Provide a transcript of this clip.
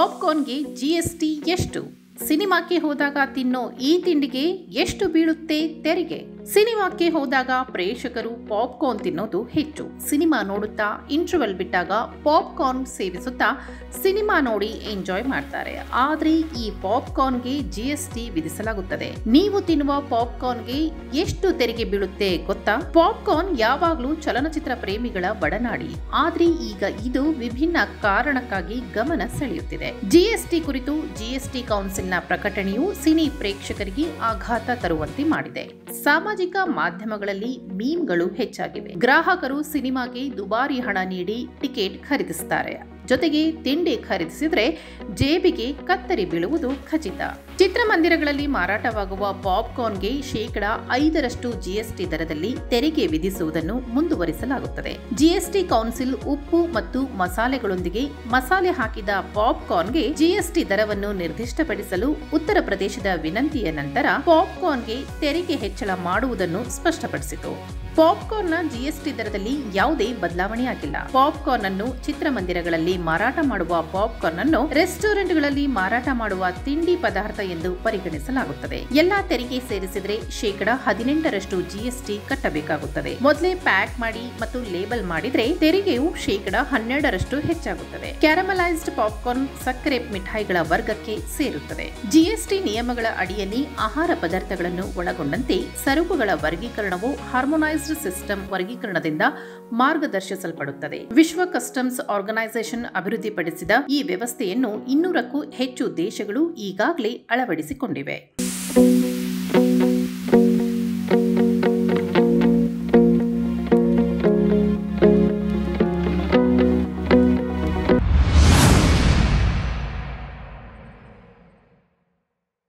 ಪಾಪ್ಕಾರ್ನ್ಗೆ GST ಎಷ್ಟು? ಸಿನಿಮಾಕ್ಕೆ ಹೋದಾಗ ತಿನ್ನೋ ಈ ತಿಂಡಿಗೆ ಎಷ್ಟು ಬೀಳುತ್ತೆ ತೆರಿಗೆ? ಸಿನಿಮಾಕ್ಕೆ ಹೋದಾಗ ಪ್ರೇಕ್ಷಕರು ಪಾಪ್ಕಾರ್ನ್ ತಿನ್ನೋದು ಹೆಚ್ಚು. ಸಿನಿಮಾ ನೋಡುತ್ತಾ ಇಂಟರ್ವೆಲ್ ಬಿಟ್ಟಾಗ ಪಾಪ್ಕಾರ್ನ್ ಸೇವಿಸುತ್ತಾ ಸಿನಿಮಾ ನೋಡಿ ಎಂಜಾಯ್ ಮಾಡ್ತಾರೆ. ಆದ್ರೆ ಈ ಪಾಪ್ಕಾರ್ನ್ಗೆ ಜಿಎಸ್ಟಿ ವಿಧಿಸಲಾಗುತ್ತದೆ. ನೀವು ತಿನ್ನುವ ಪಾಪ್ಕಾರ್ನ್ಗೆ ಎಷ್ಟು ತೆರಿಗೆ ಬೀಳುತ್ತೆ ಗೊತ್ತಾ? ಪಾಪ್ಕಾರ್ನ್ ಯಾವಾಗ್ಲೂ ಚಲನಚಿತ್ರ ಪ್ರೇಮಿಗಳ ಒಡನಾಡಿ. ಆದ್ರೆ ಈಗ ಇದು ವಿಭಿನ್ನ ಕಾರಣಕ್ಕಾಗಿ ಗಮನ ಸೆಳೆಯುತ್ತಿದೆ. ಜಿಎಸ್ಟಿ ಕುರಿತು ಜಿಎಸ್ಟಿ ಕೌನ್ಸಿಲ್ನ ಪ್ರಕಟಣೆಯು ಸಿನಿ ಪ್ರೇಕ್ಷಕರಿಗೆ ಆಘಾತ ತರುವಂತೆ ಮಾಡಿದೆ. ಸಾಮಾಜಿಕ ಮಾಧ್ಯಮಗಳಲ್ಲಿ ಮೀಮ್ಗಳು ಹೆಚ್ಚಾಗಿವೆ. ಗ್ರಾಹಕರು ಸಿನಿಮಾಗೆ ದುಬಾರಿ ಹಣ ನೀಡಿ ಟಿಕೆಟ್ ಖರೀದಿಸುತ್ತಾರೆ. ಜೊತೆಗೆ ತಿಂಡಿ ಖರೀದಿಸಿದ್ರೆ ಜೇಬಿಗೆ ಕತ್ತರಿ ಬೀಳುವುದು ಖಚಿತ. ಚಿತ್ರಮಂದಿರಗಳಲ್ಲಿ ಮಾರಾಟವಾಗುವ ಪಾಪ್ಕಾರ್ನ್ಗೆ ಶೇಕಡಾ 5% ಜಿಎಸ್ಟಿ ದರದಲ್ಲಿ ತೆರಿಗೆ ವಿಧಿಸುವುದನ್ನು ಮುಂದುವರಿಸಲಾಗುತ್ತದೆ. ಜಿಎಸ್ಟಿ ಕೌನ್ಸಿಲ್ ಉಪ್ಪು ಮತ್ತು ಮಸಾಲೆಗಳೊಂದಿಗೆ ಮಸಾಲೆ ಹಾಕಿದ ಪಾಪ್ಕಾರ್ನ್ಗೆ ಜಿಎಸ್ಟಿ ದರವನ್ನು ನಿರ್ದಿಷ್ಟಪಡಿಸಲು ಉತ್ತರ ಪ್ರದೇಶದ ವಿನಂತಿಯ ನಂತರ ಪಾಪ್ಕಾರ್ನ್ಗೆ ತೆರಿಗೆ ಹೆಚ್ಚಳ ಮಾಡುವುದನ್ನು ಸ್ಪಷ್ಟಪಡಿಸಿತು. ಪಾಪ್ಕಾರ್ನ್ನ ಜಿಎಸ್ಟಿ ದರದಲ್ಲಿ ಯಾವುದೇ ಬದಲಾವಣೆಯಾಗಿಲ್ಲ. ಪಾಪ್ಕಾರ್ನ್ ಅನ್ನು ಚಿತ್ರಮಂದಿರಗಳಲ್ಲಿ ಮಾರಾಟ ಮಾಡುವ ಪಾಪ್ಕಾರ್ನ್ ಅನ್ನು ರೆಸ್ಟೋರೆಂಟ್ಗಳಲ್ಲಿ ಮಾರಾಟ ಮಾಡುವ ತಿಂಡಿ ಪದಾರ್ಥ ಎಂದು ಪರಿಗಣಿಸಲಾಗುತ್ತದೆ. ಎಲ್ಲಾ ತೆರಿಗೆ ಸೇರಿಸಿದರೆ ಶೇಕಡಾ 18% ಜಿಎಸ್ಟಿ ಕಟ್ಟಬೇಕಾಗುತ್ತದೆ. ಮೊದಲೇ ಪ್ಯಾಕ್ ಮಾಡಿ ಮತ್ತು ಲೇಬಲ್ ಮಾಡಿದ್ರೆ ತೆರಿಗೆಯು ಶೇಕಡಾ 12% ಹೆಚ್ಚಾಗುತ್ತದೆ. ಕ್ಯಾರಮಲೈಸ್ಡ್ ಪಾಪ್ಕಾರ್ನ್ ಸಕ್ಕರೆ ಮಿಠಾಯಿಗಳ ವರ್ಗಕ್ಕೆ ಸೇರುತ್ತದೆ. ಜಿಎಸ್ಟಿ ನಿಯಮಗಳ ಅಡಿಯಲ್ಲಿ ಆಹಾರ ಪದಾರ್ಥಗಳನ್ನು ಒಳಗೊಂಡಂತೆ ಸರಕುಗಳ ವರ್ಗೀಕರಣವು ಹಾರ್ಮೋನೈಸ್ಡ್ ಸಿಸ್ಟಮ್ ವರ್ಗೀಕರಣದಿಂದ ಮಾರ್ಗದರ್ಶಿಸಲ್ಪಡುತ್ತದೆ. ವಿಶ್ವ ಕಸ್ಟಮ್ಸ್ ಆರ್ಗನೈಸೇಷನ್ ಅಭಿವೃದ್ಧಿಪಡಿಸಿದ ಈ ವ್ಯವಸ್ಥೆಯನ್ನು 200ಕ್ಕೂ ಹೆಚ್ಚು ದೇಶಗಳು ಈಗಾಗಲೇ ಅಳವಡಿಸಿಕೊಂಡಿವೆ.